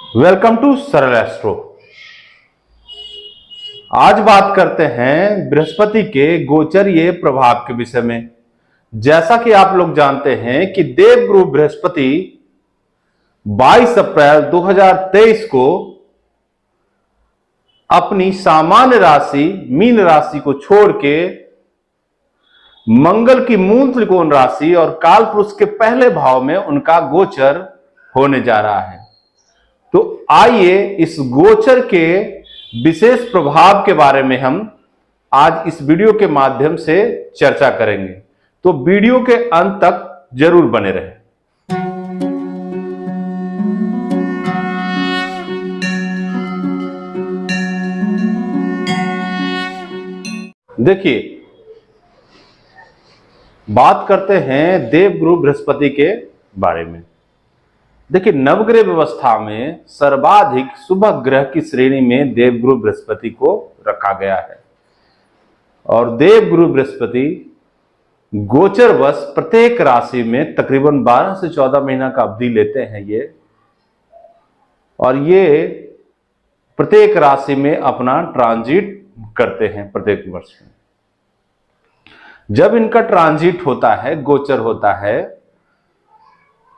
Welcome to सरल astro. आज बात करते हैं बृहस्पति के गोचरीय प्रभाव के विषय में। जैसा कि आप लोग जानते हैं कि देवगुरु बृहस्पति 22 अप्रैल 2023 को अपनी सामान्य राशि मीन राशि को छोड़ के मंगल की मूल त्रिकोण राशि और कालपुरुष के पहले भाव में उनका गोचर होने जा रहा है। तो आइए इस गोचर के विशेष प्रभाव के बारे में हम आज इस वीडियो के माध्यम से चर्चा करेंगे, तो वीडियो के अंत तक जरूर बने रहें। देखिए, बात करते हैं देवगुरु बृहस्पति के बारे में। देखिए, नवग्रह व्यवस्था में सर्वाधिक शुभ ग्रह की श्रेणी में देवगुरु बृहस्पति को रखा गया है और देवगुरु बृहस्पति गोचरवश प्रत्येक राशि में तकरीबन 12 से 14 महीना का अवधि लेते हैं ये, और ये प्रत्येक राशि में अपना ट्रांजिट करते हैं प्रत्येक वर्ष में। जब इनका ट्रांजिट होता है, गोचर होता है,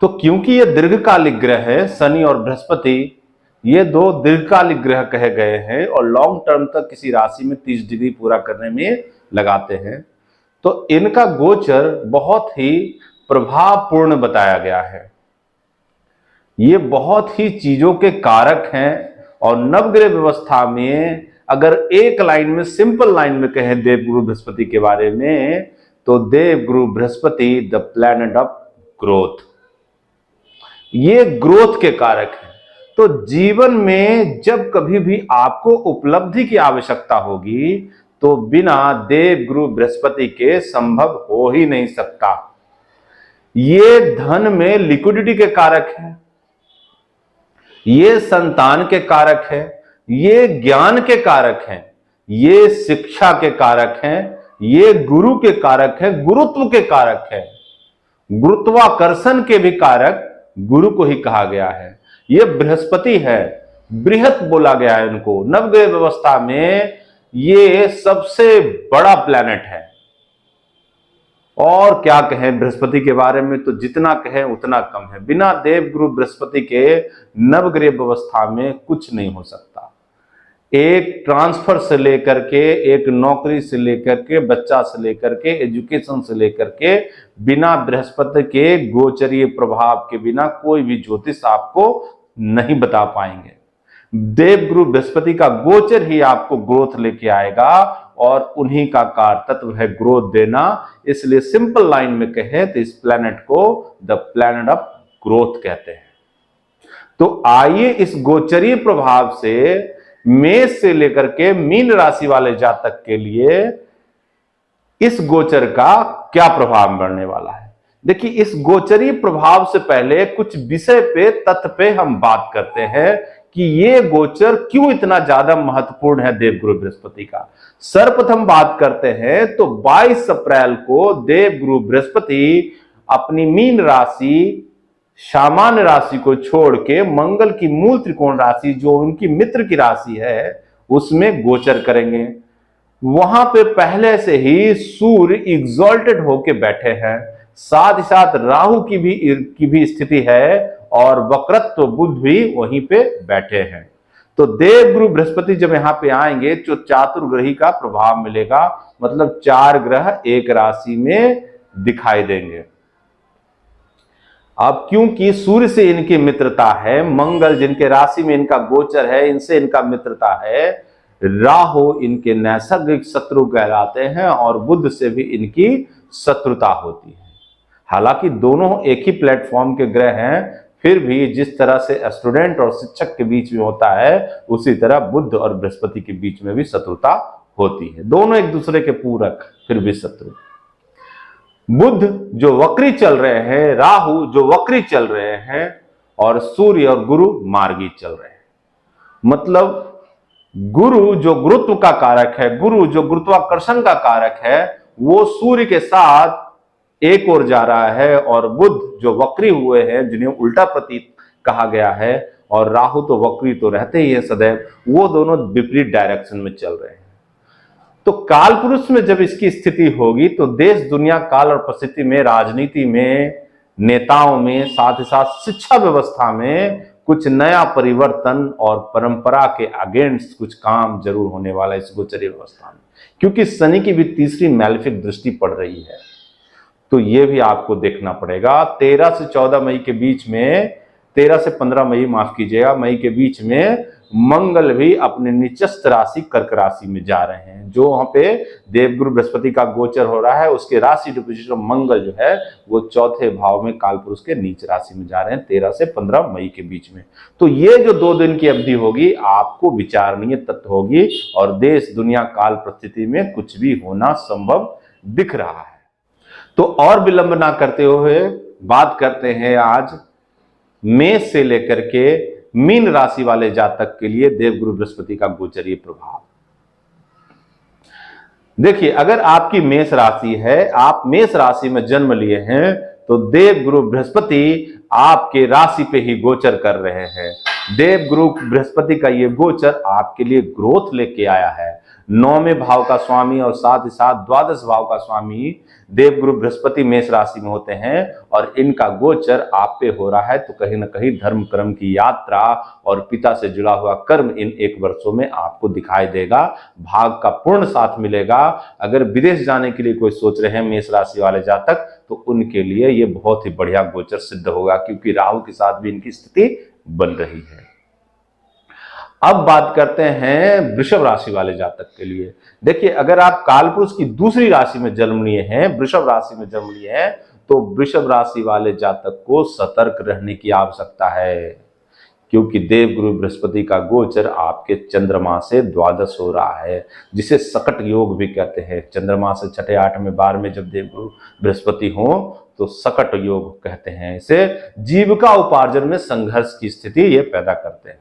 तो क्योंकि ये दीर्घकालिक ग्रह है, शनि और बृहस्पति ये दो दीर्घकालिक ग्रह कहे गए हैं और लॉन्ग टर्म तक किसी राशि में 30 डिग्री पूरा करने में लगाते हैं, तो इनका गोचर बहुत ही प्रभावपूर्ण बताया गया है। ये बहुत ही चीजों के कारक हैं और नवग्रह व्यवस्था में अगर एक लाइन में, सिंपल लाइन में कहें देवगुरु बृहस्पति के बारे में, तो Devguru Brihaspati the planet of growth, ये ग्रोथ के कारक हैं। तो जीवन में जब कभी भी आपको उपलब्धि की आवश्यकता होगी तो बिना देवगुरु बृहस्पति के संभव हो ही नहीं सकता। ये धन में लिक्विडिटी के कारक है, ये संतान के कारक है, ये ज्ञान के कारक हैं, ये शिक्षा के कारक हैं, ये गुरु के कारक है, गुरुत्व के कारक है, गुरुत्वाकर्षण के भी कारक गुरु को ही कहा गया है। ये बृहस्पति है, बृहत बोला गया है इनको। नवग्रह व्यवस्था में ये सबसे बड़ा प्लैनेट है और क्या कहें बृहस्पति के बारे में, तो जितना कहें उतना कम है। बिना देवगुरु बृहस्पति के नवग्रह व्यवस्था में कुछ नहीं हो सकता। एक ट्रांसफर से लेकर के, एक नौकरी से लेकर के, बच्चा से लेकर के, एजुकेशन से लेकर के, बिना बृहस्पति के गोचरीय प्रभाव के बिना कोई भी ज्योतिष आपको नहीं बता पाएंगे। देवगुरु बृहस्पति का गोचर ही आपको ग्रोथ लेके आएगा और उन्हीं का कार तत्व है ग्रोथ देना। इसलिए सिंपल लाइन में कहें तो इस प्लैनेट को द प्लैनेट ऑफ ग्रोथ कहते हैं। तो आइए इस गोचरीय प्रभाव से मेष से लेकर के मीन राशि वाले जातक के लिए इस गोचर का क्या प्रभाव बढ़ने वाला है। देखिए, इस गोचरीय प्रभाव से पहले कुछ विषय पे, तथ्य पे हम बात करते हैं कि ये गोचर क्यों इतना ज्यादा महत्वपूर्ण है देवगुरु बृहस्पति का। सर्वप्रथम बात करते हैं तो 22 अप्रैल को देवगुरु बृहस्पति अपनी मीन राशि, सामान्य राशि को छोड़ के मंगल की मूल त्रिकोण राशि जो उनकी मित्र की राशि है उसमें गोचर करेंगे। वहां पे पहले से ही सूर्य एग्जॉल्टेड होके बैठे हैं, साथ ही साथ राहु की भी स्थिति है और वक्रत्व बुध भी वहीं पे बैठे हैं। तो देवगुरु बृहस्पति जब यहां पे आएंगे तो चातुर्ग्रही का प्रभाव मिलेगा, मतलब 4 ग्रह एक राशि में दिखाई देंगे। अब क्योंकि सूर्य से इनकी मित्रता है, मंगल जिनके राशि में इनका गोचर है इनसे इनका मित्रता है, राहु इनके नैसर्गिक शत्रु कहलाते हैं और बुध से भी इनकी शत्रुता होती है। हालांकि दोनों एक ही प्लेटफॉर्म के ग्रह हैं, फिर भी जिस तरह से स्टूडेंट और शिक्षक के बीच में होता है उसी तरह बुध और बृहस्पति के बीच में भी शत्रुता होती है। दोनों एक दूसरे के पूरक, फिर भी शत्रु। बुध जो वक्री चल रहे हैं, राहु जो वक्री चल रहे हैं और सूर्य और गुरु मार्गी चल रहे हैं। मतलब गुरु जो गुरुत्व का कारक है, गुरु जो गुरुत्वाकर्षण का कारक है, वो सूर्य के साथ एक ओर जा रहा है और बुध जो वक्री हुए हैं, जिन्हें उल्टा प्रतीत कहा गया है, और राहु तो वक्री तो रहते ही है सदैव, वो दोनों विपरीत डायरेक्शन में चल रहे हैं। तो काल पुरुष में जब इसकी स्थिति होगी तो देश दुनिया काल और परिस्थिति में, राजनीति में, नेताओं में, साथ ही साथ शिक्षा व्यवस्था में कुछ नया परिवर्तन और परंपरा के अगेंस्ट कुछ काम जरूर होने वाला है इस गोचरीय व्यवस्था में, क्योंकि शनि की भी तीसरी मैलेफिक दृष्टि पड़ रही है। तो ये भी आपको देखना पड़ेगा। 13 से 14 मई के बीच में, 13 से 15 मई, माफ कीजिएगा, मई के बीच में मंगल भी अपने निचस्थ राशि कर्क राशि में जा रहे हैं। जो वहां पे देवगुरु बृहस्पति का गोचर हो रहा है, उसके राशि डिपोजिटर मंगल जो है वो चौथे भाव में काल पुरुष के नीच राशि में जा रहे हैं 13 से 15 मई के बीच में। तो ये जो 2 दिन की अवधि होगी आपको विचारणीय तत्व होगी, और देश दुनिया काल परिस्थिति में कुछ भी होना संभव दिख रहा है। तो और विलंब ना करते हुए बात करते हैं आज मेष से लेकर के मीन राशि वाले जातक के लिए देवगुरु बृहस्पति का गोचरीय प्रभाव। देखिए, अगर आपकी मेष राशि है, आप मेष राशि में जन्म लिए हैं, तो देवगुरु बृहस्पति आपके राशि पे ही गोचर कर रहे हैं। देवगुरु बृहस्पति का ये गोचर आपके लिए ग्रोथ लेके आया है। 9वें भाव का स्वामी और साथ ही साथ 12 भाव का स्वामी देवगुरु बृहस्पति मेष राशि में होते हैं, और इनका गोचर आप पे हो रहा है। तो कहीं ना कहीं धर्म कर्म की यात्रा और पिता से जुड़ा हुआ कर्म इन 1 वर्षों में आपको दिखाई देगा। भाग का पूर्ण साथ मिलेगा। अगर विदेश जाने के लिए कोई सोच रहे हैं मेष राशि वाले जातक, तो उनके लिए ये बहुत ही बढ़िया गोचर सिद्ध होगा, क्योंकि राहु के साथ भी इनकी स्थिति बन रही है। अब बात करते हैं वृषभ राशि वाले जातक के लिए। देखिए, अगर आप कालपुरुष की दूसरी राशि में जन्म लिए हैं, वृषभ राशि में जन्म लिए हैं, तो वृषभ राशि वाले जातक को सतर्क रहने की आवश्यकता है, क्योंकि देवगुरु बृहस्पति का गोचर आपके चंद्रमा से द्वादश हो रहा है, जिसे सकट योग भी कहते हैं। चंद्रमा से 6, 8 में 12 में जब देवगुरु बृहस्पति हो तो सकट योग कहते हैं। इसे जीविका उपार्जन में संघर्ष की स्थिति ये पैदा करते हैं।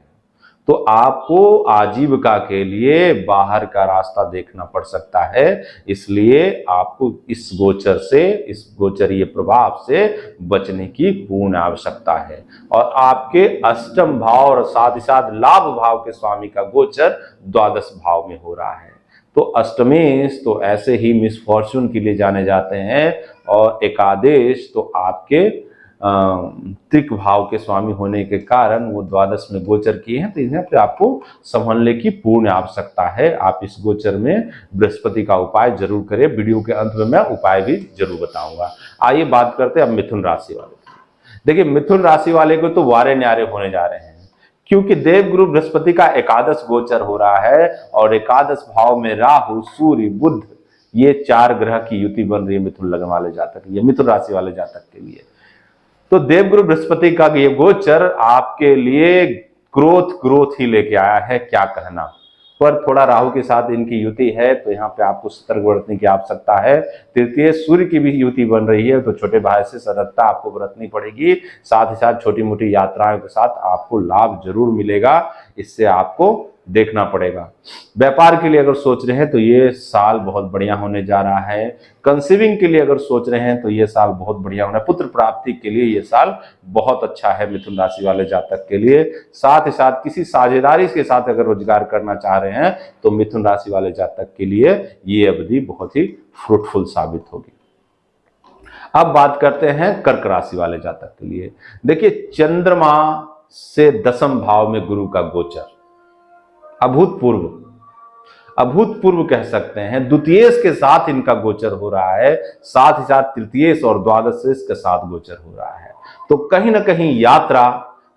तो आपको आजीविका के लिए बाहर का रास्ता देखना पड़ सकता है, इसलिए आपको इस गोचर से, इस गोचरीय प्रभाव से बचने की पूर्ण आवश्यकता है। और आपके अष्टम भाव और साथ ही साथ लाभ भाव के स्वामी का गोचर 12 भाव में हो रहा है। तो अष्टमेश तो ऐसे ही मिसफॉर्चून के लिए जाने जाते हैं, और एकादेश तो आपके त्रिक भाव के स्वामी होने के कारण वो 12 में गोचर किए हैं। तो यहाँ पे आपको संभलने की पूर्ण आवश्यकता है। आप इस गोचर में बृहस्पति का उपाय जरूर करें। वीडियो के अंत में मैं उपाय भी जरूर बताऊंगा। आइए बात करते हैं अब मिथुन राशि वाले। देखिए, मिथुन राशि वाले को तो वारे न्यारे होने जा रहे हैं, क्योंकि देवगुरु बृहस्पति का एकादश गोचर हो रहा है, और एकादश भाव में राहु, सूर्य, बुध, ये 4 ग्रह की युति बन रही है मिथुन लगन वाले जातक, ये मिथुन राशि वाले जातक के लिए। तो देवगुरु बृहस्पति का ये गोचर आपके लिए ग्रोथ ही लेके आया है, क्या कहना। पर थोड़ा राहु के साथ इनकी युति है, तो यहाँ पे आपको सतर्क बरतने की आवश्यकता है। तृतीय सूर्य की भी युति बन रही है, तो छोटे भाई से सतर्कता आपको बरतनी पड़ेगी। साथ ही साथ छोटी मोटी यात्राओं के साथ आपको लाभ जरूर मिलेगा, इससे आपको देखना पड़ेगा। व्यापार के लिए अगर सोच रहे हैं तो ये साल बहुत बढ़िया होने जा रहा है। कंसीविंग के लिए अगर सोच रहे हैं तो ये साल बहुत बढ़िया होना है। पुत्र प्राप्ति के लिए ये साल बहुत अच्छा है मिथुन राशि वाले जातक के लिए। साथ ही साथ किसी साझेदारी के साथ अगर रोजगार करना चाह रहे हैं तो मिथुन राशि वाले जातक के लिए ये अवधि बहुत ही फ्रूटफुल साबित होगी। अब बात करते हैं कर्क राशि वाले जातक के लिए। देखिए, चंद्रमा से 10वें भाव में गुरु का गोचर अभूतपूर्व कह सकते हैं। द्वितीयेश के साथ इनका गोचर हो रहा है, साथ ही साथ तृतीयेश और द्वादशेश के साथ गोचर हो रहा है। तो कहीं ना कहीं यात्रा,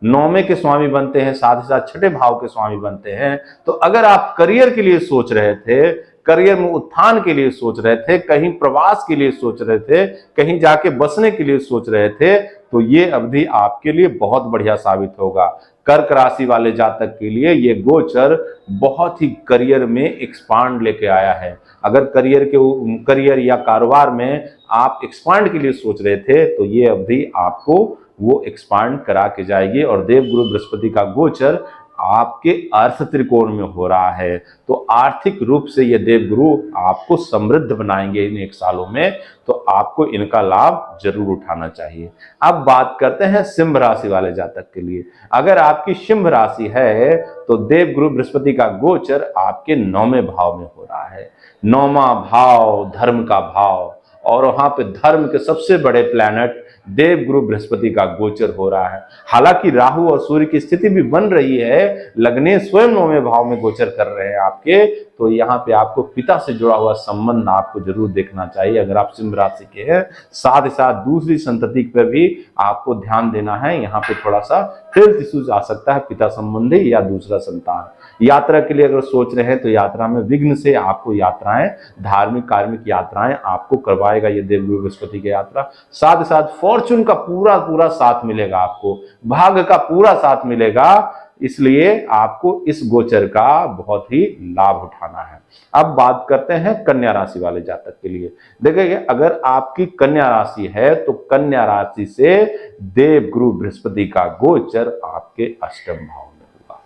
9वें के स्वामी बनते हैं, साथ ही साथ 6ठे भाव के स्वामी बनते हैं। तो अगर आप करियर के लिए सोच रहे थे, करियर में उत्थान के लिए सोच रहे थे, कहीं प्रवास के लिए सोच रहे थे, कहीं जाके बसने के लिए सोच रहे थे, तो ये अवधि आपके लिए बहुत बढ़िया साबित होगा। कर्क राशि वाले जातक के लिए ये गोचर बहुत ही करियर में एक्सपांड लेके आया है। अगर करियर या कारोबार में आप एक्सपांड के लिए सोच रहे थे, तो ये अवधि आपको वो एक्सपांड करा के जाएगी। और देवगुरु बृहस्पति का गोचर आपके अर्थ त्रिकोण में हो रहा है, तो आर्थिक रूप से ये देवगुरु आपको समृद्ध बनाएंगे इन 1 सालों में, तो आपको इनका लाभ जरूर उठाना चाहिए। अब बात करते हैं सिंह राशि वाले जातक के लिए। अगर आपकी सिंह राशि है तो देवगुरु बृहस्पति का गोचर आपके 9वें भाव में हो रहा है। 9वां भाव धर्म का भाव, और वहां पे धर्म के सबसे बड़े प्लैनेट देवगुरु बृहस्पति का गोचर हो रहा है। हालांकि राहु और सूर्य की स्थिति भी बन रही है, लग्ने स्वयं 9वें भाव में गोचर कर रहे हैं आपके, तो यहाँ पे आपको पिता से जुड़ा हुआ संबंध आपको जरूर देखना चाहिए अगर आप सिंह राशि के हैं। साथ ही साथ दूसरी संतति पर भी आपको ध्यान देना है। यहाँ पे थोड़ा सा हेल्थ इश्यूज आ सकता है, पिता संबंधी या दूसरा संतान। यात्रा के लिए अगर सोच रहे हैं तो यात्रा में विघ्न से आपको यात्राएं, धार्मिक कार्मिक यात्राएं आपको करवाएगा ये देवगुरु बृहस्पति की यात्रा। साथ ही साथ फॉर्चून का पूरा पूरा साथ मिलेगा, आपको भाग्य का पूरा साथ मिलेगा, इसलिए आपको इस गोचर का बहुत ही लाभ उठाना है। अब बात करते हैं कन्या राशि वाले जातक के लिए। देखिए, अगर आपकी कन्या राशि है तो कन्या राशि से देवगुरु बृहस्पति का गोचर आपके अष्टम भाव में होगा।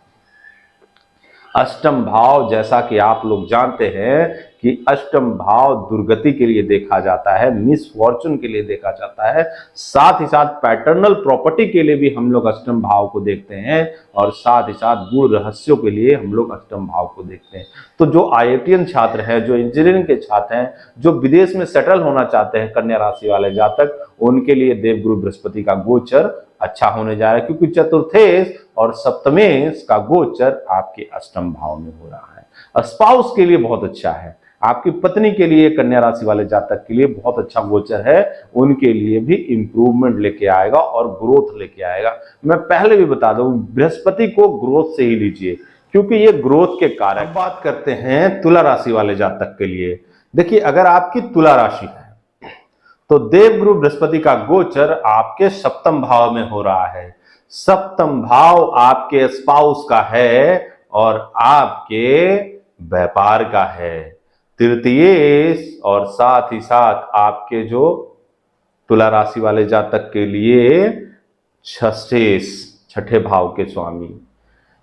अष्टम भाव, जैसा कि आप लोग जानते हैं कि अष्टम भाव दुर्गति के लिए देखा जाता है, मिसफॉर्चून के लिए देखा जाता है, साथ ही साथ पैटर्नल प्रॉपर्टी के लिए भी हम लोग अष्टम भाव को देखते हैं, और साथ ही साथ गुण रहस्यों के लिए हम लोग अष्टम भाव को देखते हैं। तो जो आईआईटीएन छात्र हैं, जो इंजीनियरिंग के छात्र हैं, जो विदेश में सेटल होना चाहते हैं, कन्या राशि वाले जातक, उनके लिए देवगुरु बृहस्पति का गोचर अच्छा होने जा रहा है, क्योंकि चतुर्थेश और सप्तमेश का गोचर आपके अष्टम भाव में हो रहा है। स्पाउस के लिए बहुत अच्छा है, आपकी पत्नी के लिए, कन्या राशि वाले जातक के लिए बहुत अच्छा गोचर है, उनके लिए भी इंप्रूवमेंट लेके आएगा और ग्रोथ लेके आएगा। मैं पहले भी बता दूं, बृहस्पति को ग्रोथ से ही लीजिए, क्योंकि ये ग्रोथ के कारक। बात करते हैं तुला राशि वाले जातक के लिए। देखिए, अगर आपकी तुला राशि है तो देवगुरु बृहस्पति का गोचर आपके सप्तम भाव में हो रहा है। सप्तम भाव आपके स्पाउस का है और आपके व्यापार का है। तृतीयेश और साथ ही साथ आपके जो तुला राशि वाले जातक के लिए छठे भाव के स्वामी,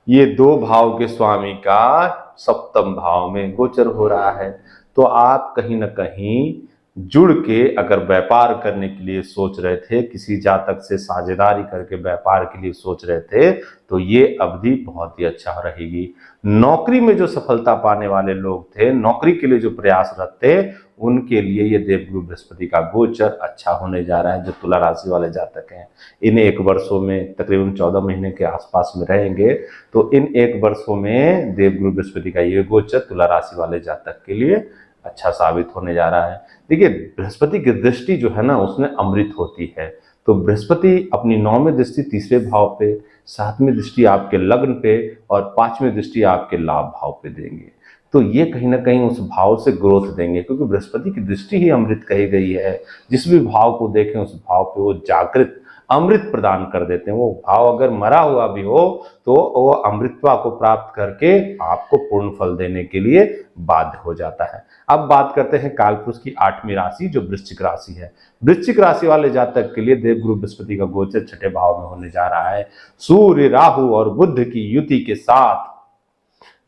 ये 2 भाव के स्वामी का सप्तम भाव में गोचर हो रहा है। तो आप कहीं ना कहीं जुड़ के अगर व्यापार करने के लिए सोच रहे थे, किसी जातक से साझेदारी करके व्यापार के लिए सोच रहे थे, तो ये अवधि बहुत ही अच्छा रहेगी। नौकरी में जो सफलता पाने वाले लोग थे, नौकरी के लिए जो प्रयासरत थे, उनके लिए ये देवगुरु बृहस्पति का गोचर अच्छा होने जा रहा है। जो तुला राशि वाले जातक हैं, इन 1 वर्षों में तकरीबन 14 महीने के आसपास में रहेंगे, तो इन 1 वर्षों में देवगुरु बृहस्पति का ये गोचर तुला राशि वाले जातक के लिए अच्छा साबित होने जा रहा है। देखिए, बृहस्पति की दृष्टि जो है ना, उसमें अमृत होती है। तो बृहस्पति अपनी 9वीं दृष्टि 3वें भाव पे, 7वीं दृष्टि आपके लग्न पे और 5वीं दृष्टि आपके लाभ भाव पे देंगे। तो ये कहीं ना कहीं उस भाव से ग्रोथ देंगे, क्योंकि बृहस्पति की दृष्टि ही अमृत कही गई है। जिस भी भाव को देखें, उस भाव पे वो जागृत अमृत प्रदान कर देते हैं। वो भाव अगर मरा हुआ भी हो तो वो अमृतत्व को प्राप्त करके आपको पूर्ण फल देने के लिए बाध्य हो जाता है। अब बात करते हैं कालपुरुष की 8वीं राशि, जो वृश्चिक राशि है। वृश्चिक राशि वाले जातक के लिए देवगुरु बृहस्पति का गोचर 6ठे भाव में होने जा रहा है। सूर्य, राहु और बुध की युति के साथ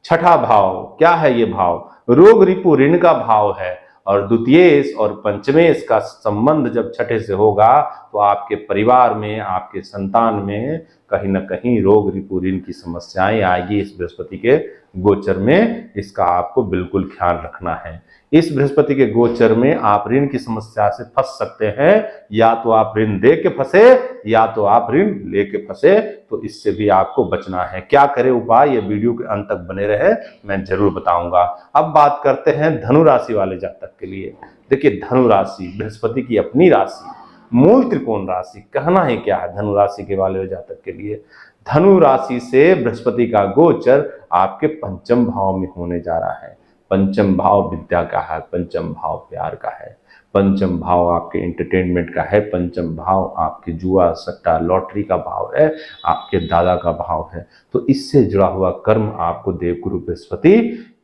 6ठा भाव क्या है? ये भाव रोग रिपु ऋण का भाव है, और द्वितीयेश और पंचमेश का संबंध जब 6ठे से होगा तो आपके परिवार में, आपके संतान में कहीं ना कहीं रोग रिपु ऋण की समस्याएं आएगी। इस बृहस्पति के गोचर में इसका आपको बिल्कुल ख्याल रखना है। इस बृहस्पति के गोचर में आप ऋण की समस्या से फंस सकते हैं, या तो आप ऋण दे के फंसे या तो आप ऋण लेके फंसे, तो इससे भी आपको बचना है। क्या करे उपाय, ये वीडियो के अंत तक बने रहे, मैं जरूर बताऊंगा। अब बात करते हैं धनु राशि वाले जातक के लिए। देखिए, धनु राशि बृहस्पति की अपनी राशि, मूल त्रिकोण राशि, कहना है क्या है धनु राशि के वाले जातक के लिए। धनु राशि से बृहस्पति का गोचर आपके पंचम भाव में होने जा रहा है। पंचम भाव विद्या का है, पंचम भाव प्यार का है, पंचम भाव आपके एंटरटेनमेंट का है, पंचम भाव आपके जुआ सट्टा लॉटरी का भाव है, आपके दादा का भाव है। तो इससे जुड़ा हुआ कर्म आपको देवगुरु बृहस्पति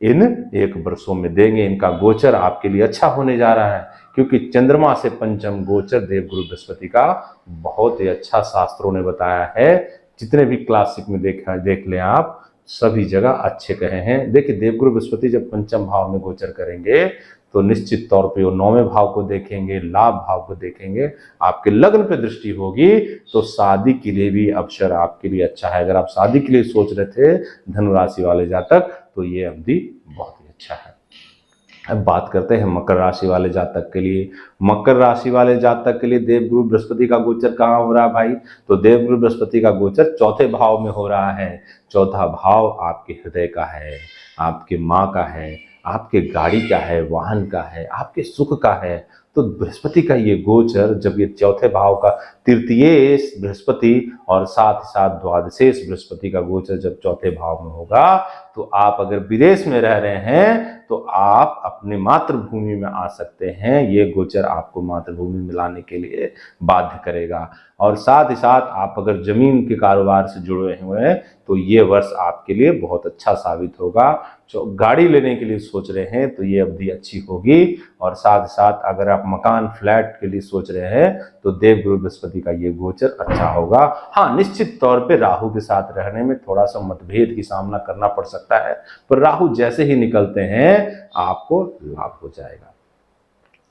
इन 1 वर्षों में देंगे। इनका गोचर आपके लिए अच्छा होने जा रहा है, क्योंकि चंद्रमा से पंचम गोचर देवगुरु बृहस्पति का बहुत ही अच्छा शास्त्रों ने बताया है। जितने भी क्लासिक में देख लें आप, सभी जगह अच्छे कहे हैं। देखिए देवगुरु बृहस्पति जब पंचम भाव में गोचर करेंगे तो निश्चित तौर पे वो 9वें भाव को देखेंगे, लाभ भाव को देखेंगे, आपके लग्न पे दृष्टि होगी तो शादी के लिए भी अवसर आपके लिए अच्छा है। अगर आप शादी के लिए सोच रहे थे धनु राशि वाले जातक तो ये अवधि बहुत ही अच्छा है। अब बात करते हैं मकर राशि वाले जातक के लिए। मकर राशि वाले जातक के लिए देवगुरु बृहस्पति का गोचर कहाँ हो रहा है भाई? तो देवगुरु बृहस्पति का गोचर चौथे भाव में हो रहा है। चौथा भाव आपके हृदय का है, आपके माँ का है, आपके गाड़ी का है, वाहन का है, आपके सुख का है। तो बृहस्पति का ये गोचर जब ये चौथे भाव का तृतीयेश बृहस्पति और साथ ही साथ द्वादशेश बृहस्पति का गोचर जब चौथे भाव में होगा तो आप अगर विदेश में रह रहे हैं तो आप अपने मातृभूमि में आ सकते हैं। ये गोचर आपको मातृभूमि में लाने के लिए बाध्य करेगा। और साथ ही साथ आप अगर जमीन के कारोबार से जुड़े हुए हैं तो ये वर्ष आपके लिए बहुत अच्छा साबित होगा। जो गाड़ी लेने के लिए सोच रहे हैं तो ये अवधि अच्छी होगी। और साथ ही साथ अगर आप मकान फ्लैट के लिए सोच रहे हैं तो देवगुरु बृहस्पति का ये गोचर अच्छा होगा। हाँ, निश्चित तौर पे राहु के साथ रहने में थोड़ा सा मतभेद की सामना करना पड़ सकता है, पर राहु जैसे ही निकलते हैं आपको लाभ हो जाएगा।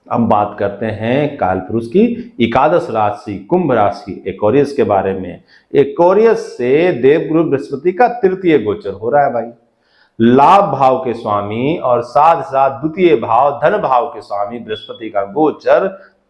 अब बात करते हैं कालपुरुष की एकादश राशि कुंभ राशि एक्वेरियस के बारे में। एक्वेरियस से देवगुरु बृहस्पति का तृतीय गोचर हो रहा है भाई। लाभ भाव के स्वामी और साथ साथ द्वितीय भाव धन भाव के स्वामी बृहस्पति का गोचर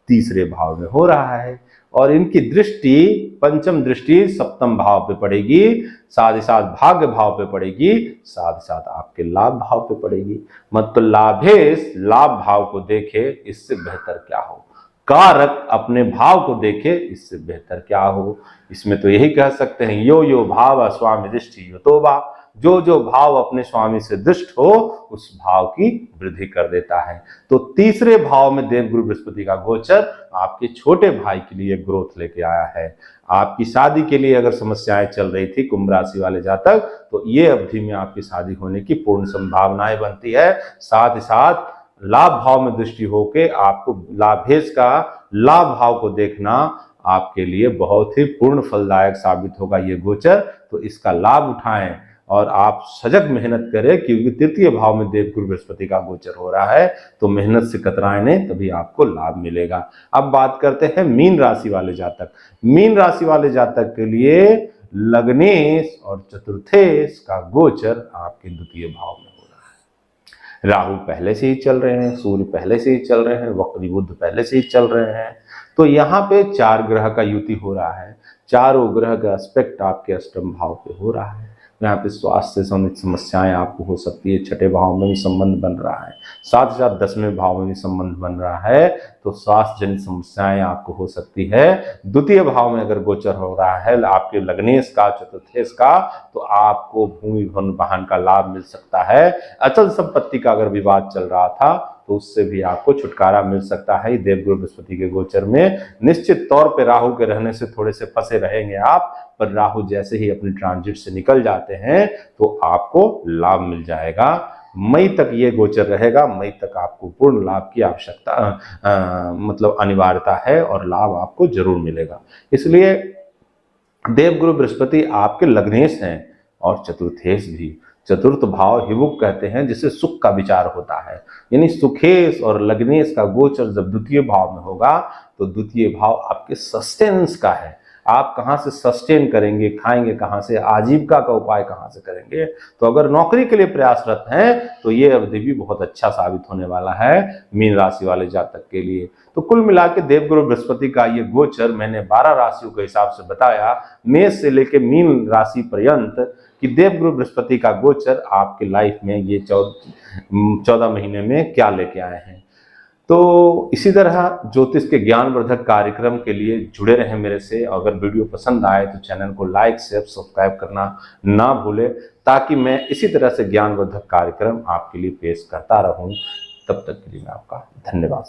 तीसरे भाव में हो रहा है और इनकी दृष्टि पंचम दृष्टि सप्तम भाव पे पड़ेगी, साथ ही साथ भाग्य भाव पे पड़ेगी, साथ ही साथ आपके लाभ भाव पे पड़ेगी। मतलब लाभेश लाभ भाव को देखे इससे बेहतर क्या हो, कारक अपने भाव को देखे इससे बेहतर क्या हो। इसमें तो यही कह सकते हैं यो यो भाव स्वामी दृष्टि यो तो बा, जो जो भाव अपने स्वामी से दृष्ट हो उस भाव की वृद्धि कर देता है। तो तीसरे भाव में देवगुरु बृहस्पति का गोचर आपके छोटे भाई के लिए ग्रोथ लेके आया है। आपकी शादी के लिए अगर समस्याएं चल रही थी कुंभ राशि वाले जातक तो ये अवधि में आपकी शादी होने की पूर्ण संभावनाएं बनती है। साथ ही साथ लाभ भाव में दृष्टि होके आपको लाभेश का लाभ भाव को देखना आपके लिए बहुत ही पूर्ण फलदायक साबित होगा ये गोचर। तो इसका लाभ उठाएं और आप सजग मेहनत करें क्योंकि तृतीय भाव में देवगुरु बृहस्पति का गोचर हो रहा है। तो मेहनत से कतराएं नहीं, तभी आपको लाभ मिलेगा। अब बात करते हैं मीन राशि वाले जातक। मीन राशि वाले जातक के लिए लग्नेश और चतुर्थेश का गोचर आपके द्वितीय भाव में हो रहा है। राहु पहले से ही चल रहे हैं, सूर्य पहले से ही चल रहे हैं, वक्री बुध पहले से ही चल रहे हैं। तो यहाँ पे 4 ग्रह का युति हो रहा है। चारों ग्रह का एस्पेक्ट आपके अष्टम भाव पे हो रहा है। यहाँ पे स्वास्थ्य से संबंधित समस्याएं आपको हो सकती है। छठे भाव में भी संबंध बन रहा है, साथ ही साथ 10वें भाव में भी संबंध बन रहा है। तो स्वास्थ्य जनित समस्याएं आपको हो सकती है। द्वितीय भाव में अगर गोचर हो रहा है आपके लग्नेश का चतुर्थेश का तो आपको भूमि भवन वाहन का लाभ मिल सकता है। अचल संपत्ति का अगर विवाद चल रहा था तो उससे भी आपको छुटकारा मिल सकता है। देवगुरु बृहस्पति के गोचर में निश्चित तौर पे राहु के रहने से थोड़े से फंसे रहेंगे आप, पर राहु जैसे ही अपनी ट्रांजिट से निकल जाते हैं तो आपको लाभ मिल जाएगा। मई तक ये गोचर रहेगा। मई तक आपको पूर्ण लाभ की आवश्यकता मतलब अनिवार्यता है और लाभ आपको जरूर मिलेगा। इसलिए देवगुरु बृहस्पति आपके लग्नेश हैं और चतुर्थेश भी। चतुर्थ भाव हिबुक कहते हैं जिससे सुख का विचार होता है, यानी सुखेश और लग्नेश का गोचर जब द्वितीय भाव में होगा तो द्वितीय भाव आपके सस्टेनेंस का है। आप कहाँ से सस्टेन करेंगे, खाएंगे कहाँ से, आजीविका का उपाय कहाँ से करेंगे। तो अगर नौकरी के लिए प्रयासरत हैं तो ये अवधि भी बहुत अच्छा साबित होने वाला है मीन राशि वाले जातक के लिए। तो कुल मिला के देवगुरु बृहस्पति का ये गोचर मैंने 12 राशियों के हिसाब से बताया, मेष से लेके मीन राशि पर्यंत, कि देवगुरु बृहस्पति का गोचर आपके लाइफ में ये 14 महीने में क्या लेके आए हैं। तो इसी तरह ज्योतिष के ज्ञानवर्धक कार्यक्रम के लिए जुड़े रहें मेरे से। अगर वीडियो पसंद आए तो चैनल को लाइक शेयर सब्सक्राइब करना ना भूलें ताकि मैं इसी तरह से ज्ञानवर्धक कार्यक्रम आपके लिए पेश करता रहूं। तब तक के लिए मैं आपका धन्यवाद।